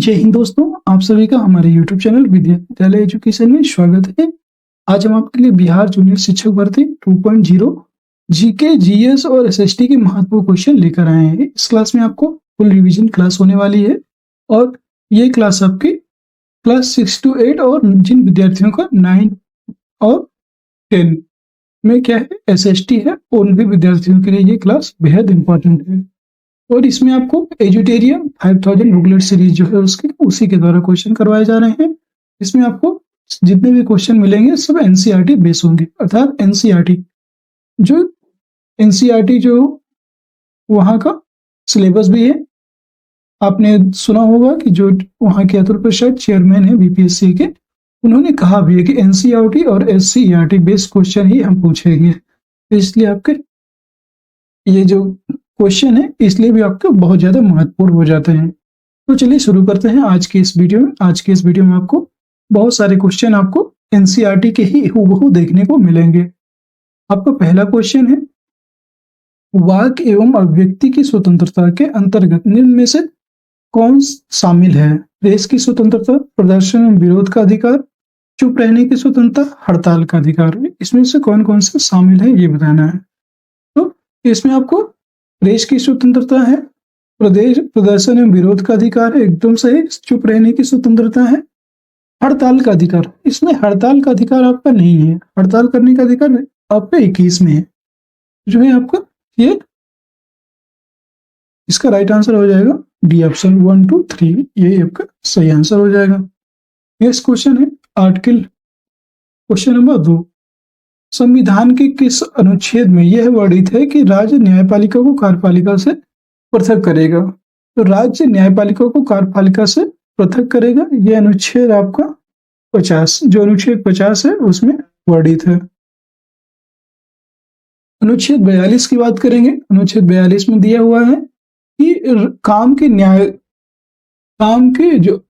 जय हिंद दोस्तों, आप सभी का हमारे YouTube चैनल विद्यालय एजुकेशन में स्वागत है। आज हम आपके लिए बिहार जूनियर शिक्षक भर्ती 2.0 जीके, जीएस और एसएसटी के महत्वपूर्ण क्वेश्चन लेकर आए हैं। इस क्लास में आपको फुल रिवीजन क्लास होने वाली है और ये क्लास आपकी क्लास 6 to 8 और जिन विद्यार्थियों का 9 और 10 में क्या है एसएसटी है, उन भी विद्यार्थियों के लिए ये क्लास बेहद इंपॉर्टेंट है। और इसमें आपको एजुटेरियम 5000 बुकलेट सीरीज जो है उसके उसी के द्वारा क्वेश्चन करवाए जा रहे हैं। इसमें आपको जितने भी क्वेश्चन मिलेंगे सब एनसीईआरटी बेस होंगे, अर्थात एनसीईआरटी जो वहाँ का सिलेबस भी है। आपने सुना होगा कि जो वहाँ के अतुल प्रसाद चेयरमैन है बीपीएससी के, उन्होंने कहा भी है कि एनसीईआरटी और एससीईआरटी बेस्ड क्वेश्चन ही हम पूछेंगे। इसलिए आपके ये जो क्वेश्चन है इसलिए भी आपके बहुत ज्यादा महत्वपूर्ण हो जाते हैं। तो चलिए शुरू करते हैं आज के इस वीडियो में। आज के इस वीडियो में आपको बहुत सारे क्वेश्चन आपको एनसीईआरटी के ही हूबहू देखने को मिलेंगे। आपका पहला क्वेश्चन है, वाक एवं अभिव्यक्ति की स्वतंत्रता के अंतर्गत निम्न में से कौन शामिल है? प्रेस की स्वतंत्रता, प्रदर्शन एवं विरोध का अधिकार, चुप रहने की स्वतंत्रता, हड़ताल का अधिकार। इसमें से कौन कौन से शामिल है ये बताना है। तो इसमें आपको प्रेस की स्वतंत्रता है, प्रदर्शन एवं विरोध का अधिकार है, एकदम सही। चुप रहने की स्वतंत्रता है, हड़ताल का अधिकार। इसमें हड़ताल का अधिकार आपका नहीं है, हड़ताल करने का अधिकार आपका 21 में है, जो है आपका ये इसका राइट आंसर हो जाएगा डी ऑप्शन 1 2 3, ये आपका सही आंसर हो जाएगा। नेक्स्ट क्वेश्चन है आर्टिकल क्वेश्चन नंबर 2, संविधान के किस अनुच्छेद में यह वर्णित है कि राज्य न्यायपालिका को कार्यपालिका से पृथक करेगा? तो राज्य न्यायपालिका को कार्यपालिका से पृथक करेगा, यह अनुच्छेद आपका 50, जो अनुच्छेद 50 है उसमें वर्णित है। अनुच्छेद 42 की बात करेंगे। अनुच्छेद 42 में दिया हुआ है कि काम के जो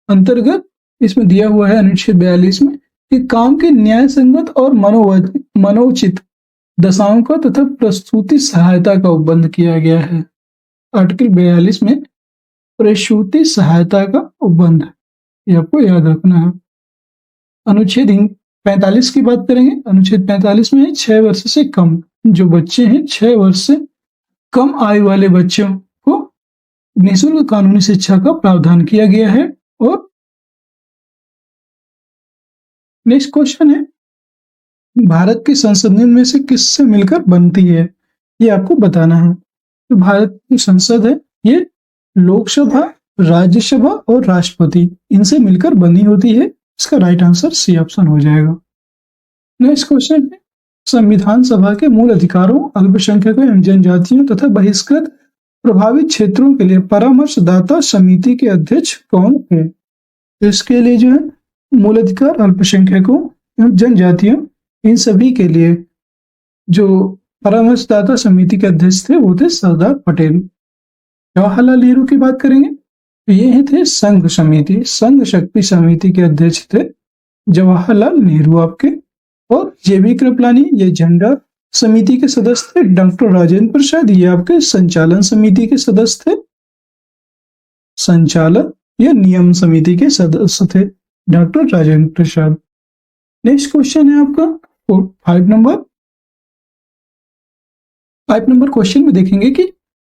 अंतर्गत इसमें दिया हुआ है अनुच्छेद 42 में कि काम के न्याय संगत और मनोचित दशाओं का तथा प्रस्तुति सहायता का उपबंध किया गया है। आर्टिकल 42 में प्रस्तुति सहायता का उपबंध, ये आपको याद रखना है। अनुच्छेद 45 की बात करेंगे। अनुच्छेद 45 में 6 वर्ष से कम जो बच्चे हैं, 6 वर्ष से कम आयु वाले बच्चों को निःशुल्क कानूनी शिक्षा का प्रावधान किया गया है। और नेक्स्ट क्वेश्चन है, भारत की संसद निम्न में से किससे मिलकर बनती है? ये आपको बताना है। तो भारत की संसद है ये लोकसभा, राज्यसभा और राष्ट्रपति, इनसे मिलकर बनी होती है। इसका राइट आंसर सी ऑप्शन हो जाएगा। नेक्स्ट क्वेश्चन है, संविधान सभा के मूल अधिकारों, अल्पसंख्यकों एवं जनजातियों तथा बहिष्कृत प्रभावित क्षेत्रों के लिए परामर्शदाता समिति के अध्यक्ष कौन है? तो इसके लिए जो है मूल अधिकार, अल्पसंख्यकों एवं जनजातियों, इन सभी के लिए जो परामर्शदाता समिति के अध्यक्ष थे वो थे सरदार पटेल। जवाहरलाल नेहरू की बात करेंगे तो ये थे संघ शक्ति समिति के अध्यक्ष थे जवाहरलाल नेहरू आपके। और जेबी कृपलानी ये झंडा समिति के सदस्य थे। डॉक्टर राजेंद्र प्रसाद ये आपके संचालन समिति के सदस्य थे, संचालन या नियम समिति के सदस्य थे doctor Rajendra Prasad. Next question है आपका 5 नंबर क्वेश्चन में देखेंगे कि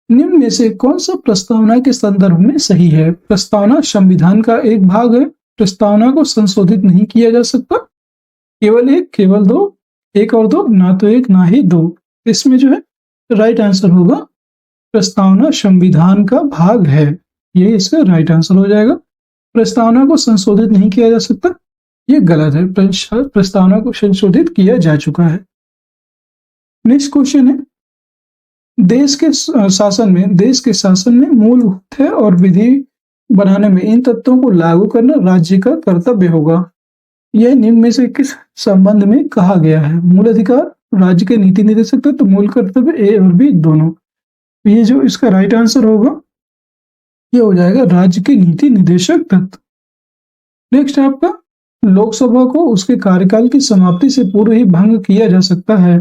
निम्न में से कौन सा प्रस्तावना के संदर्भ में सही है? प्रस्तावना संविधान का एक भाग है, प्रस्तावना को संशोधित नहीं किया जा सकता, केवल एक, केवल दो, एक और दो, ना तो एक ना ही दो। इसमें जो है राइट आंसर होगा प्रस्तावना संविधान का भाग है, ये इसका राइट आंसर हो जाएगा। प्रस्तावना को संशोधित नहीं किया जा सकता, ये गलत है। प्रस्तावना को संशोधित किया जा चुका है। नेक्स्ट क्वेश्चन है, देश के शासन में मूलभूत है और विधि बनाने में इन तत्वों को लागू करना राज्य का कर्तव्य होगा। यह निम्न में से किस संबंध में कहा गया है? मूल अधिकार, राज्य के नीति निर्देशक तत्व, मूल कर्तव्य, ए और बी दोनों। ये जो इसका राइट आंसर होगा ये हो जाएगा राज्य के नीति निर्देशक तत्व। नेक्स्ट आपका, लोकसभा को उसके कार्यकाल की समाप्ति से पूर्व ही भंग किया जा सकता है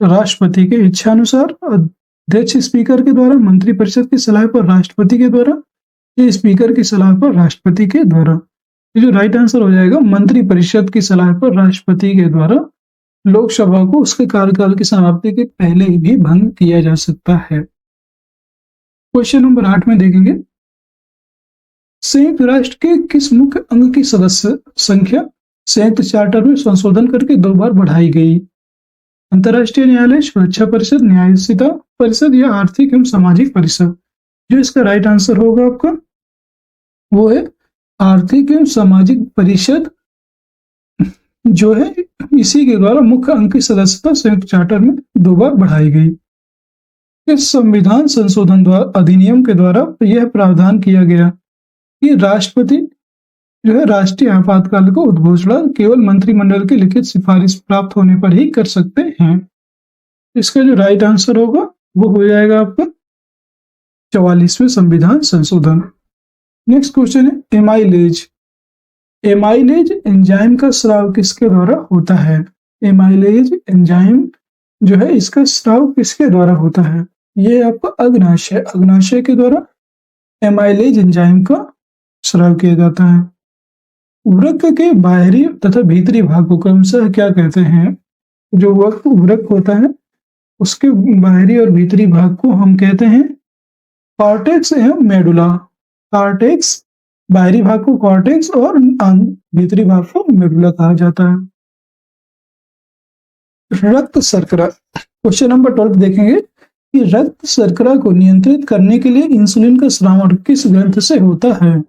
राष्ट्रपति के इच्छा अनुसार, अध्यक्ष स्पीकर के द्वारा, मंत्रिपरिषद की सलाह पर राष्ट्रपति के द्वारा, ये स्पीकर की सलाह पर राष्ट्रपति के द्वारा। ये जो राइट आंसर हो जाएगा, मंत्री परिषद की सलाह पर राष्ट्रपति के द्वारा लोकसभा को उसके कार्यकाल की समाप्ति के पहले ही भी भंग किया जा सकता है। क्वेश्चन नंबर 8 में देखेंगे, संयुक्त राष्ट्र के किस मुख्य अंग की सदस्य संख्या संयुक्त चार्टर में संशोधन करके 2 बार बढ़ाई गई? अंतर्राष्ट्रीय न्यायालय, सुरक्षा परिषद, न्यायिकता परिषद या आर्थिक एवं सामाजिक परिषद? जो इसका राइट आंसर होगा आपका वो है आर्थिक एवं सामाजिक परिषद, जो है इसी के द्वारा मुख्य अंग की सदस्यता संयुक्त चार्टर में 2 बार बढ़ाई गई। इस संविधान संशोधन द्वारा अधिनियम के द्वारा यह प्रावधान किया गया कि राष्ट्रपति जो है राष्ट्रीय आपातकाल को उद्घोषणा केवल मंत्रिमंडल की लिखित सिफारिश प्राप्त होने पर ही कर सकते हैं। इसका जो राइट आंसर होगा वो हो जाएगा आपका 44वें संविधान संशोधन। नेक्स्ट क्वेश्चन है एमाइलेज। एमाइलेज एंजाइम का स्राव किसके द्वारा होता है? एमाइलेज एंजाइम जो है इसका स्राव किसके द्वारा होता है? ये आपका अग्नाशय, अग्नाशय के द्वारा एमाइलेज एंजाइम का स्राव किया जाता है। वृक्क के बाहरी तथा भीतरी भाग को क्रमशः क्या कहते हैं? जो वृक्क होता है उसके बाहरी और भीतरी भाग को हम कहते हैं कॉर्टेक्स एवं मेडुला। कॉर्टेक्स, बाहरी भाग को कॉर्टेक्स और भीतरी भाग को मेडुला कहा जाता है। रक्त शर्करा, क्वेश्चन नंबर 12 देखेंगे कि रक्त शर्करा को नियंत्रित करने के लिए इंसुलिन का स्रावण किस ग्रंथ से होता है?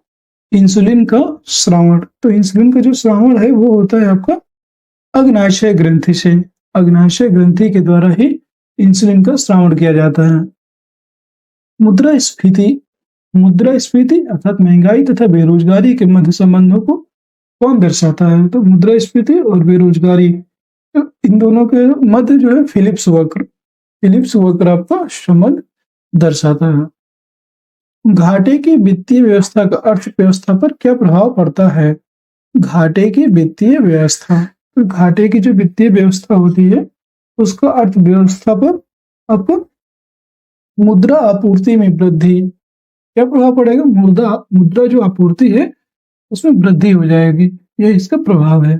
इंसुलिन का श्रावण, तो इंसुलिन का जो श्रावण है वो होता है आपका अग्नाशय ग्रंथि से। अग्नाशय ग्रंथि के द्वारा ही इंसुलिन का श्रावण किया जाता है। मुद्रास्फीति, मुद्रास्फीति अर्थात महंगाई तथा बेरोजगारी के मध्य संबंधों को कौन दर्शाता है? तो मुद्रास्फीति और बेरोजगारी, तो इन दोनों के मध्य जो है फिलिप्स वक्र आपका संबंध दर्शाता है। घाटे की वित्तीय व्यवस्था का अर्थव्यवस्था पर क्या प्रभाव पड़ता है? घाटे की वित्तीय व्यवस्था, तो घाटे की जो वित्तीय व्यवस्था होती है उसका अर्थव्यवस्था पर आपको मुद्रा आपूर्ति में वृद्धि, क्या प्रभाव पड़ेगा? मुद्रा जो आपूर्ति है उसमें वृद्धि हो जाएगी, यह इसका प्रभाव है।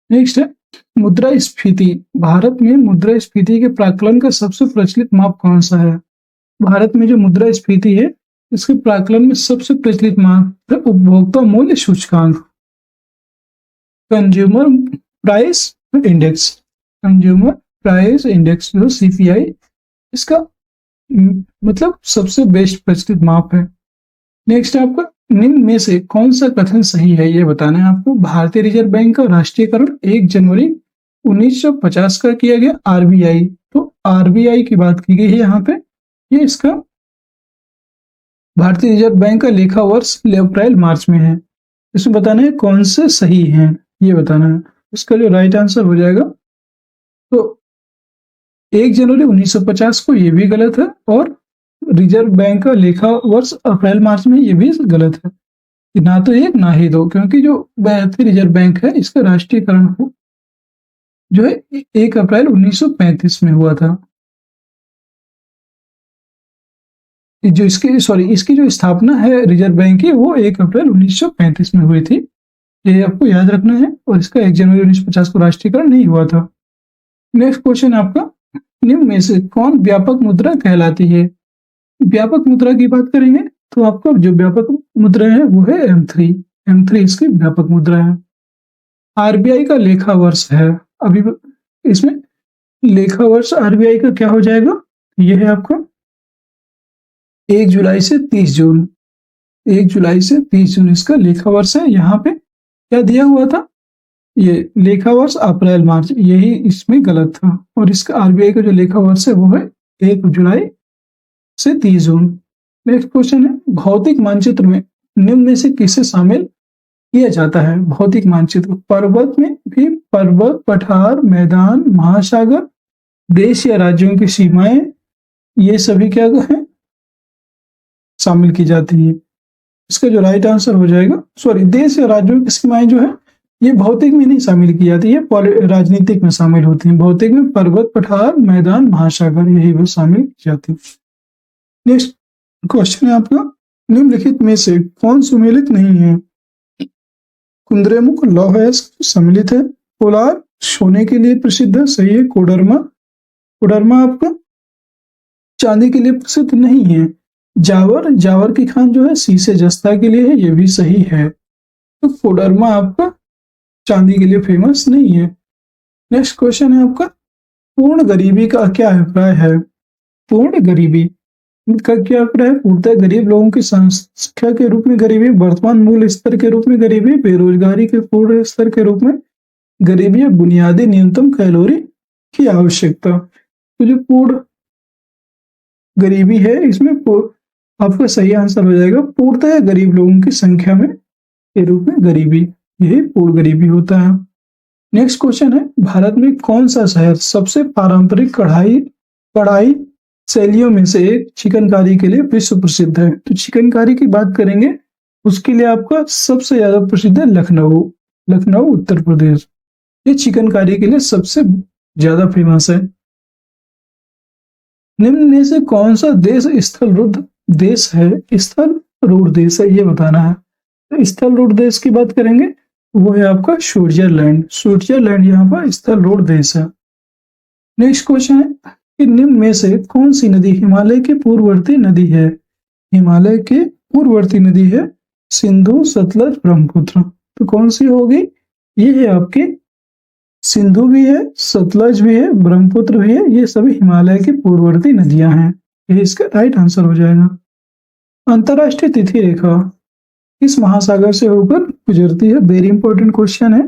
नेक्स्ट है मुद्रास्फीति। भारत में मुद्रास्फीति के प्राकलन का सबसे प्रचलित माप कौन सा है? भारत में जो मुद्रास्फीति है इसके प्राकलन में सबसे प्रचलित माप है उपभोक्ता मूल्य सूचकांक, consumer price index. Consumer price index जो सीपीआई, इसका मतलब सबसे बेस्ट प्रचलित माप है। नेक्स्ट आपका निम्न में से कौन सा कथन सही है ये बताना है आपको। भारतीय रिजर्व बैंक का राष्ट्रीयकरण 1 जनवरी 1950 का किया गया। आरबीआई, तो आरबीआई की बात की गई है यहाँ पे। ये इसका भारतीय रिजर्व बैंक का लेखा वर्ष अप्रैल मार्च में है। इसमें बताना है कौन से सही हैं ये बताना है। इसका जो राइट आंसर हो जाएगा तो 1 जनवरी 1950 को ये भी गलत है और रिजर्व बैंक का लेखा वर्ष अप्रैल मार्च में ये भी गलत है। ना तो एक ना ही दो, क्योंकि जो भारतीय रिजर्व बैंक है इसका राष्ट्रीयकरण जो है 1 अप्रैल 1935 में हुआ था। जो इसकी जो स्थापना है रिजर्व बैंक की वो 1 अप्रैल 1935 में हुई थी, ये आपको याद रखना है। और इसका 1 जनवरी 1950 को राष्ट्रीयकरण नहीं हुआ था। नेक्स्ट क्वेश्चन आपका, निम्न में से कौन व्यापक मुद्रा कहलाती है? व्यापक मुद्रा की बात करेंगे तो आपका जो व्यापक मुद्रा है वो है M3 इसकी व्यापक मुद्रा है। आरबीआई का लेखा वर्ष है, अभी इसमें लेखा वर्ष आरबीआई का क्या हो जाएगा, यह है आपका 1 जुलाई से 30 जून। 1 जुलाई से 30 जून इसका लेखा वर्ष है। यहाँ पे क्या दिया हुआ था, ये लेखा वर्ष अप्रैल मार्च, यही इसमें गलत था। और इसका आरबीआई का जो लेखा वर्ष है वो है 1 जुलाई से 30 जून। नेक्स्ट क्वेश्चन है, भौतिक मानचित्र में निम्न में से किसे शामिल किया जाता है? भौतिक मानचित्र पर्वत में भी पर्वत, पठार, मैदान, महासागर, देश या राज्यों की सीमाएं, ये सभी क्या है शामिल की जाती है। इसका जो राइट आंसर हो जाएगा, देश या राज्यों की सीमाएं जो है ये भौतिक में नहीं शामिल की जाती है, राजनीतिक में शामिल होती है। भौतिक में पर्वत, पठार, मैदान, महासागर यही वो शामिल की जाती है। नेक्स्ट क्वेश्चन है आपका, निम्नलिखित में से कौन सुमेलित नहीं है? कुंद्रेमुख लौह अयस्क सम्मिलित है। कोलार सोने के लिए प्रसिद्ध है, सही है। कोडरमा, कोडरमा आपका चांदी के लिए प्रसिद्ध नहीं है। जावर, जावर की खान जो है शीशे जस्ता के लिए है, ये भी सही है। तो कोडरमा आपका चांदी के लिए फेमस नहीं है। नेक्स्ट क्वेश्चन है आपका, पूर्ण गरीबी का क्या अभिप्राय है? पूर्ण गरीबी का क्या अभिप्राय है? पूर्णतः गरीब लोगों की संख्या के रूप में गरीबी, वर्तमान मूल्य स्तर के रूप में गरीबी, बेरोजगारी के पूर्ण स्तर के रूप में गरीबी, बुनियादी न्यूनतम कैलोरी की आवश्यकता। तो जो पूर्ण गरीबी है इसमें आपका सही आंसर हो जाएगा पूर्णतः गरीब लोगों की संख्या में के रूप में गरीबी, यही पूर्ण गरीबी होता है। नेक्स्ट क्वेश्चन है, भारत में कौन सा शहर सबसे पारंपरिक कढ़ाई शैलियों में से एक चिकनकारी के लिए विश्व प्रसिद्ध है? तो चिकनकारी की बात करेंगे उसके लिए आपका सबसे ज्यादा प्रसिद्ध है लखनऊ, लखनऊ उत्तर प्रदेश, ये चिकनकारी के लिए सबसे ज्यादा फेमस है। निम्न में से कौन सा देश स्थल रूढ़ देश है? स्थल रूढ़ देश है, ये बताना है। तो स्थल रूढ़ देश की बात करेंगे वो है आपका स्विट्जरलैंड, स्विट्जरलैंड यहाँ पर स्थल रूढ़ देश है। नेक्स्ट क्वेश्चन है कि निम्न में से कौन सी नदी हिमालय की पूर्ववर्ती नदी है? हिमालय की पूर्ववर्ती नदी है सिंधु, सतलज, ब्रह्मपुत्र। तो कौन सी होगी? ये है आपकी सिंधु भी है, सतलज भी है, ब्रह्मपुत्र भी है, ये सभी हिमालय की पूर्ववर्ती नदियां हैं, ये इसका राइट आंसर हो जाएगा। अंतरराष्ट्रीय तिथि रेखा किस महासागर से होकर गुजरती है? वेरी इंपॉर्टेंट क्वेश्चन है।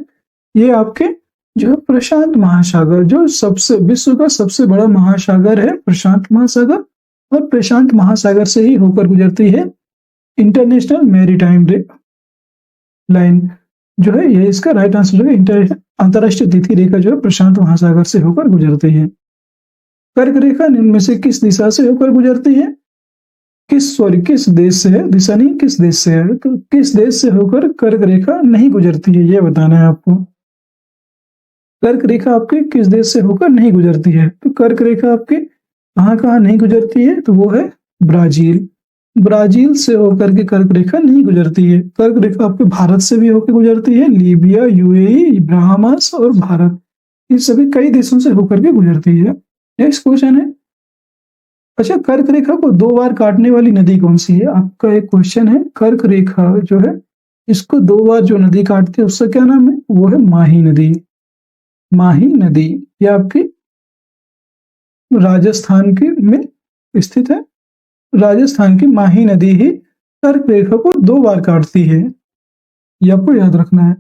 ये आपके जो है प्रशांत महासागर, जो सबसे विश्व का सबसे बड़ा महासागर है प्रशांत महासागर, और प्रशांत महासागर से ही होकर गुजरती है इंटरनेशनल मैरीटाइम लाइन, जो है ये इसका राइट आंसर है। अंतरराष्ट्रीय तिथि रेखा जो है प्रशांत महासागर से होकर गुजरती है। कर्क रेखा निम्न में से किस दिशा से होकर गुजरती है? किस देश से है? दिशा नहीं, किस देश से है। तो किस देश से होकर कर्क रेखा नहीं गुजरती है, ये बताना है आपको। कर्क रेखा आपके किस देश से होकर नहीं गुजरती है? तो कर्क रेखा आपके कहाँ नहीं गुजरती है? तो वो है ब्राजील, ब्राजील से होकर के कर्क रेखा नहीं गुजरती है। कर्क रेखा आपके भारत से भी होकर गुजरती है, लीबिया, यूएई, बहामास और भारत, ये सभी कई देशों से होकर के गुजरती है। नेक्स्ट क्वेश्चन है, अच्छा कर्क रेखा को 2 बार काटने वाली नदी कौन सी है? आपका एक क्वेश्चन है, कर्क रेखा जो है इसको 2 बार जो नदी काटती है उसका क्या नाम है? वो है माही नदी, माही नदी, ये आपकी राजस्थान की में स्थित है। राजस्थान की माही नदी ही कर्क रेखा को 2 बार काटती है, ये आपको याद रखना है।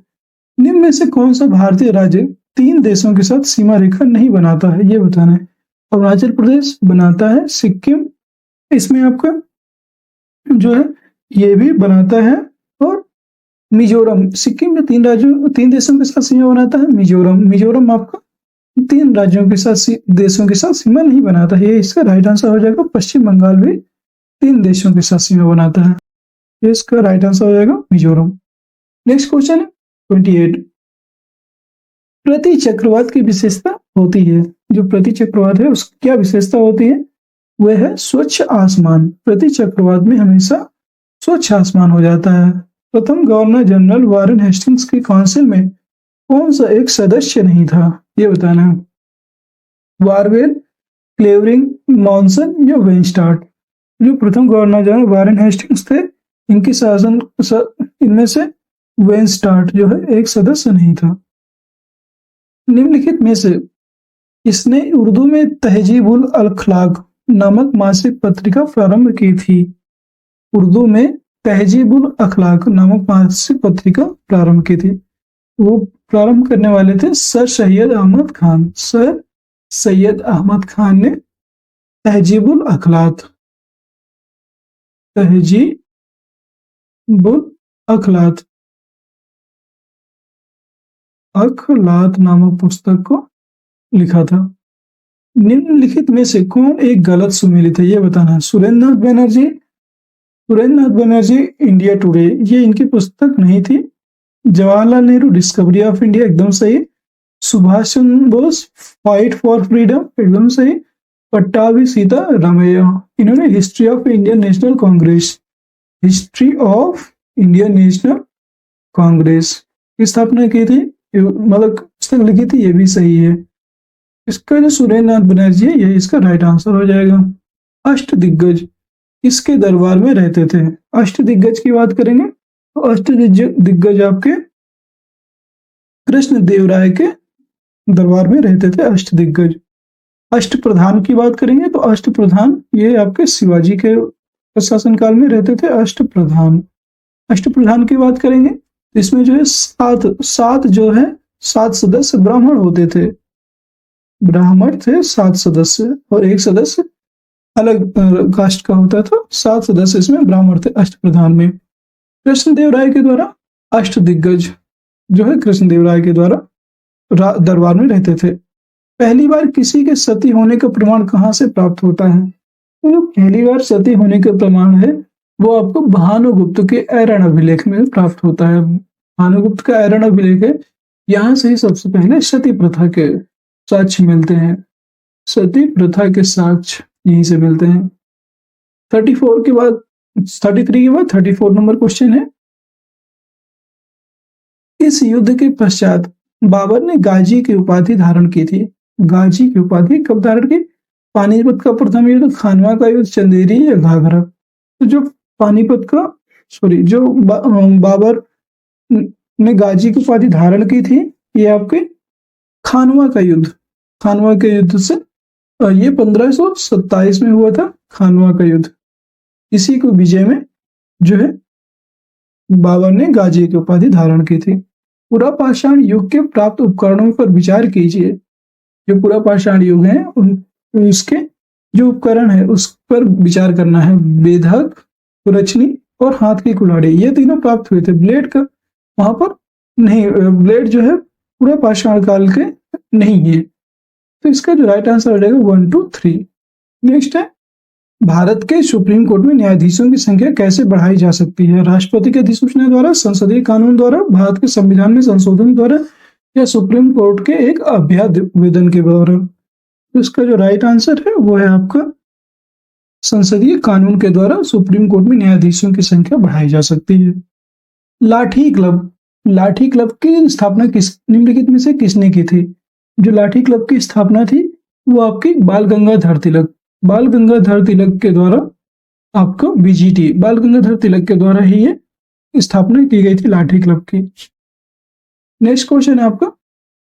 निम्न में से कौन सा भारतीय राज्य 3 देशों के साथ सीमा रेखा नहीं बनाता है, ये बताना है। अरुणाचल प्रदेश बनाता है, सिक्किम इसमें आपका जो है ये भी बनाता है, और मिजोरम, सिक्किम में 3 देशों के साथ सीमा बनाता है। मिजोरम आपका 3 राज्यों के साथ देशों के साथ सीमा नहीं बनाता है, ये इसका राइट आंसर हो जाएगा। पश्चिम बंगाल भी 3 देशों के साथ सीमा बनाता है, ये इसका राइट आंसर हो जाएगा मिजोरम। नेक्स्ट क्वेश्चन है 28, प्रति चक्रवात की विशेषता होती है। जो प्रति चक्रवात है उसकी क्या विशेषता होती है? वह है स्वच्छ आसमान, प्रति चक्रवात में हमेशा स्वच्छ आसमान हो जाता है। प्रथम गवर्नर जनरल वारेन हेस्टिंग्स की काउंसिल में कौन सा एक सदस्य नहीं था, ये बताना है। वारवेल, क्लेवरिंग, मॉनसन या वेनस्टार्ट। जो प्रथम गवर्नर जनरल वारेन हेस्टिंग्स थे इनकी शासन इनमें से वेनस्टार्ट जो है एक सदस्य नहीं था। निम्नलिखित में से इसने उर्दू में तहजीबुल अखलाक नामक मासिक पत्रिका प्रारंभ की थी? उर्दू में तहजीबुल अखलाक नामक मासिक पत्रिका प्रारंभ की थी, वो प्रारंभ करने वाले थे सर सैयद अहमद खान। सर सैयद अहमद खान ने तहजीबुल अखलाक, तहजीबुल अखलाक नामक पुस्तक को लिखा था। निम्नलिखित में से कौन एक गलत सुमेलित है, ये बताना है। सुरेंद्रनाथ बनर्जी इंडिया टुडे, ये इनकी पुस्तक नहीं थी। Jawaharlal Nehru discovery of India, एकदम सही। Subhash Chandra Bose fight for freedom, एकदम सही। पट्टाभी सीता रामैया, इन्होंने history of Indian national Congress, history of Indian national Congress की स्थापना की थी, मतलब पुस्तक लिखी थी, ये भी सही है। इसका जो सुरेंद्र नाथ बनर्जी है, ये इसका राइट आंसर हो जाएगा। अष्ट दिग्गज किसके दरबार में रहते थे? अष्ट दिग्गज की बात करेंगे तो अष्ट दिग्गज आपके कृष्ण देव राय के दरबार में रहते थे अष्ट दिग्गज। अष्ट प्रधान की बात करेंगे तो अष्ट प्रधान ये आपके शिवाजी के प्रशासन काल में रहते थे अष्ट प्रधान। अष्ट प्रधान की बात करेंगे तो इसमें जो है सात सात जो है सात सदस्य ब्राह्मण होते थे, ब्राह्मण थे 7 सदस्य और एक सदस्य अलग कास्ट का होता था। 7 सदस्य इसमें ब्राह्मण थे अष्ट प्रधान में। कृष्णदेव राय के द्वारा अष्ट दिग्गज जो है कृष्णदेव राय के द्वारा दरबार में रहते थे। पहली बार किसी के सती होने का प्रमाण कहाँ से प्राप्त होता है? तो जो पहली बार सती होने का प्रमाण है वो आपको भानुगुप्त के ऐरण अभिलेख में प्राप्त होता है। भानुगुप्त का ऐरण अभिलेख है, यहाँ से ही सबसे पहले सती प्रथा के साक्ष्य मिलते हैं। सती प्रथा के साक्ष्य यहीं से मिलते हैं। 34 के बाद 33 के बाद 34 नंबर क्वेश्चन है, इस युद्ध के पश्चात बाबर ने गाजी की उपाधि धारण की थी। गाजी की उपाधि कब धारण की? पानीपत का प्रथम युद्ध, खानवा का युद्ध, चंदेरी या घाघरा? तो जो पानीपत का जो बाबर ने गाजी की उपाधि धारण की थी ये आपके खानवा का युद्ध, खानवा के युद्ध से ये 1527 में हुआ था खानवा का युद्ध। इसी को विजय में जो है बाबर ने गाजी की उपाधि धारण की थी। पुरापाषाण युग के प्राप्त उपकरणों पर विचार कीजिए। जो पुरापाषाण युग है उसके जो उपकरण है उस पर विचार करना है। बेधक, कुरचनी और हाथ की कुल्हाड़ी ये तीनों प्राप्त हुए थे। ब्लेड का वहां पर नहीं, ब्लेड जो है पुरापाषाण काल के नहीं है। तो इसका जो राइट आंसर हो जाएगा 1, 2, 3। नेक्स्ट है, भारत के सुप्रीम कोर्ट में न्यायाधीशों की संख्या कैसे बढ़ाई जा सकती है? राष्ट्रपति की अधिसूचना द्वारा, संसदीय कानून द्वारा, भारत के संविधान में संशोधन द्वारा या सुप्रीम कोर्ट के एक अभ्यावेदन के द्वारा? तो इसका जो राइट आंसर है वो है आपका संसदीय कानून के द्वारा सुप्रीम कोर्ट में न्यायाधीशों की संख्या बढ़ाई जा सकती है। लाठी क्लब, लाठी क्लब की स्थापना निम्नलिखित में से किसने की थी? जो लाठी क्लब की स्थापना थी वो आपकी बाल गंगाधर तिलक, बाल गंगाधर तिलक के द्वारा आपको बीजीटी, बाल गंगाधर तिलक के द्वारा ही ये स्थापना की गई थी लाठी क्लब की। नेक्स्ट क्वेश्चन है आपका,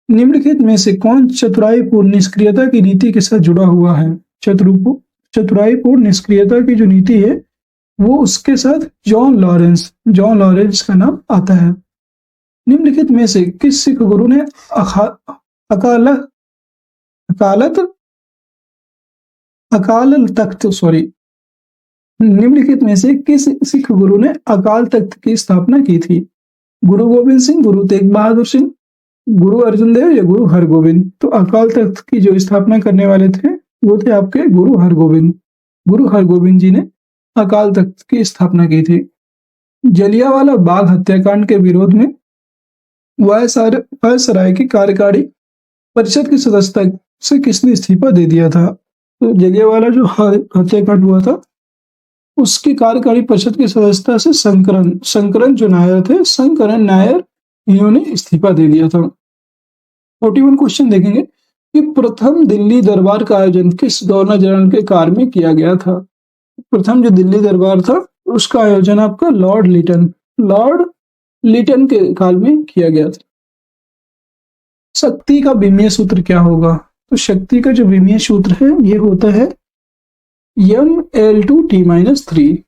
निम्नलिखित में से कौन चतुराईपूर्ण निष्क्रियता की नीति के साथ जुड़ा हुआ है? चतुराईपूर्ण निष्क्रियता की जो नीति है वो उसके साथ जॉन लॉरेंस का नाम आता है। निम्नलिखित में से किस सिख गुरु ने निम्नलिखित में से किस सिख गुरु ने अकाल तख्त की स्थापना की थी? गुरु गोविंद सिंह, गुरु तेग बहादुर सिंह, गुरु अर्जुन देव या गुरु हरगोविंद? तो अकाल तख्त की जो स्थापना करने वाले थे वो थे आपके गुरु हरगोविंद। गुरु हरगोविंद जी ने अकाल तख्त की स्थापना की थी। जलियांवाला बाग हत्याकांड के विरोध में वायसराय की कार्यकारी परिषद की सदस्यता से किसने इस्तीफा दे दिया था? तो जलियांवाला जो हत्याकांड हुआ था उसकी कार्यकारी परिषद की सदस्यता से शंकरन जो नायर थे, शंकरन नायर, इन्होंने इस्तीफा दे दिया था। 41 क्वेश्चन देखेंगे कि प्रथम दिल्ली दरबार का आयोजन किस गवर्नर जनरल के काल में किया गया था? प्रथम जो दिल्ली दरबार था उसका आयोजन आपका लॉर्ड लिटन के काल में किया गया था। शक्ति का विमीय सूत्र क्या होगा? तो शक्ति का जो विमीय सूत्र है ये होता है ml2t-3,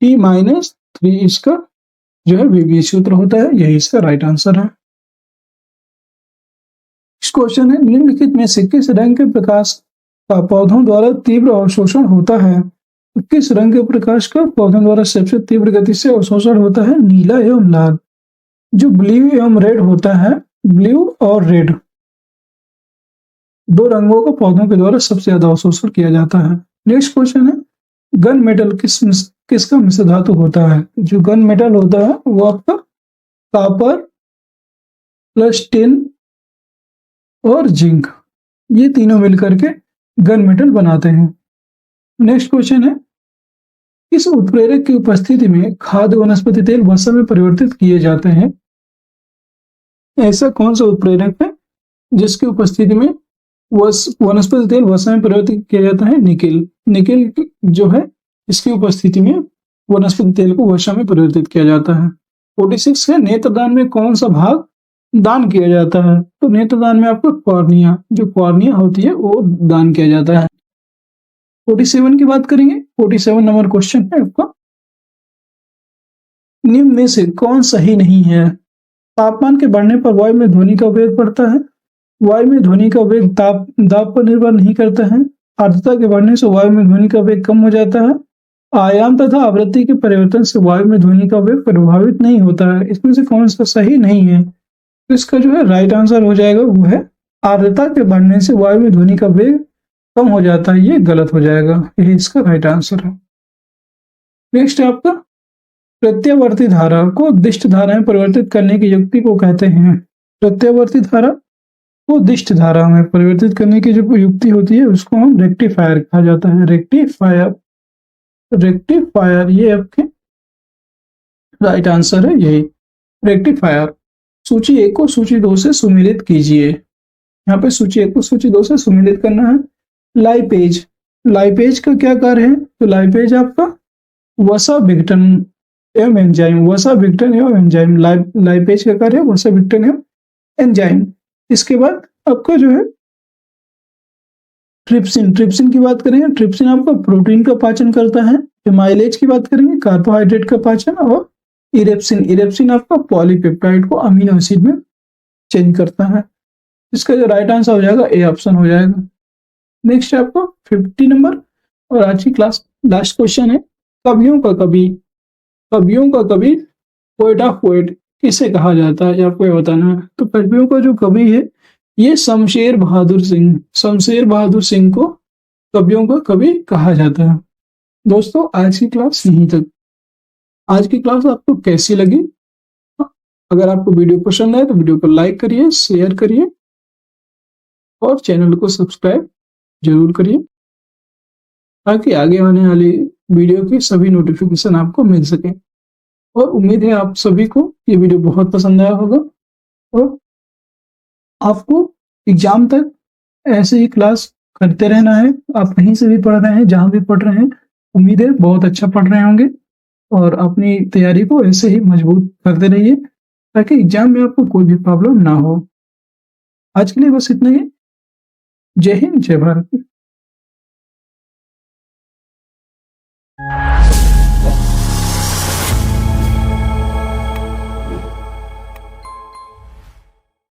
ml2t-3 इसका जो है विमीय सूत्र होता है, यही इसका राइट आंसर है। क्वेश्चन है, निम्नलिखित में से किस रंग के प्रकाश का पौधों द्वारा तीव्र अवशोषण होता है? किस रंग के प्रकाश का पौधों द्वारा सबसे तीव्र गति से अवशोषण होता है? नीला एवं लाल। जो ब्लू एवं रेड होता है, ब्लू और रेड दो रंगों को पौधों के द्वारा सबसे ज्यादा अवशोषण किया जाता है। नेक्स्ट क्वेश्चन है, गन मेटल किसका मिश्र धातु होता है? जो गन मेटल होता है वो आपका कॉपर प्लस टिन और जिंक, ये तीनों मिलकर के गन मेटल बनाते हैं। नेक्स्ट क्वेश्चन है, किस उत्प्रेरक की उपस्थिति में खाद्य वनस्पति तेल वसा में परिवर्तित किए जाते हैं? ऐसा कौन सा उत्प्रेरक है जिसकी उपस्थिति में वनस्पति तेल वसा में परिवर्तित किया जाता है? निकेल। निकेल जो है इसकी उपस्थिति में वनस्पति तेल को वसा में परिवर्तित किया जाता है। 46 है, नेत्रदान में कौन सा भाग दान किया जाता है? तो नेत्रदान में आपको कॉर्निया, जो कॉर्निया होती है वो दान किया जाता है। 47 की बात करेंगे। 47 नंबर क्वेश्चन है आपका, निम्न में से कौन सही नहीं है? तापमान के बढ़ने पर वायु में ध्वनि का वेग बढ़ता है। वायु में ध्वनि का वेग दाब पर निर्भर नहीं करता है। आर्द्रता के बढ़ने से वायु में ध्वनि का वेग कम हो जाता है। आयाम तथा आवृत्ति के परिवर्तन से वायु में ध्वनि का वेग प्रभावित नहीं होता है। इसमें से कौन सा सही नहीं है? तो इसका जो है राइट आंसर हो जाएगा वो है आर्द्रता के बढ़ने से वायु में ध्वनि का वेग कम हो जाता है। ये गलत हो जाएगा, यही इसका राइट आंसर है। नेक्स्ट है आपका, प्रत्यावर्ती धारा को दिष्ट धारा में परिवर्तित करने की युक्ति को कहते हैं? प्रत्यावर्ती धारा को दिष्ट धारा में परिवर्तित करने की जो युक्ति होती है उसको हम रेक्टिफायर कहा जाता है। रेक्टिफायर, रेक्टिफायर ये आपके राइट आंसर है, यही रेक्टिफायर। सूची 1 को सूची 2 से सुमेलित कीजिए। यहाँ पे सूची 1 को सूची 2 से सुमेलित करना है। लाइपेज, लाइपेज का क्या कार्य है? तो लाइपेज आपका वसा विघटन एवं एंजाइम, वसा विघटन एवं एंजाइम, लाइपेज का कार्य है वसा विघटन एवं एंजाइम। इसके बाद आपका जो है ट्रिप्सिन, ट्रिप्सिन की बात करेंगे। ट्रिप्सिन आपका प्रोटीन का पाचन करता है। एमाइलेज की बात करेंगे, कार्बोहाइड्रेट का पाचन। और इरेप्सिन, इरेप्सिन आपका पॉलीपेप्टाइड को अमीनो एसिड में चेंज करता है। इसका जो राइट आंसर हो जाएगा ए ऑप्शन हो जाएगा। नेक्स्ट है आपको 50 नंबर और आज की क्लास लास्ट क्वेश्चन है, कवियों का कवि, कवियों का कवि पोएट ऑफ पोएट किसे कहा जाता है? आपको ये बताना है। तो कवियों का जो कवि है ये शमशेर बहादुर सिंह, शमशेर बहादुर सिंह को कवियों का कवि कहा जाता है। दोस्तों आज की क्लास यहीं तक। आज की क्लास आपको कैसी लगी? अगर आपको वीडियो पसंद आए तो वीडियो को लाइक करिए, शेयर करिए और चैनल को सब्सक्राइब जरूर करिए ताकि आगे आने वाली वीडियो की सभी नोटिफिकेशन आपको मिल सके। और उम्मीद है आप सभी को ये वीडियो बहुत पसंद आया होगा और आपको एग्जाम तक ऐसे ही क्लास करते रहना है। आप कहीं से भी पढ़ रहे हैं, जहां भी पढ़ रहे हैं, उम्मीद है बहुत अच्छा पढ़ रहे होंगे और अपनी तैयारी को ऐसे ही मजबूत करते रहिए ताकि एग्जाम में आपको कोई भी प्रॉब्लम ना हो। आज के लिए बस इतना ही। जय हिंद, जय भारत।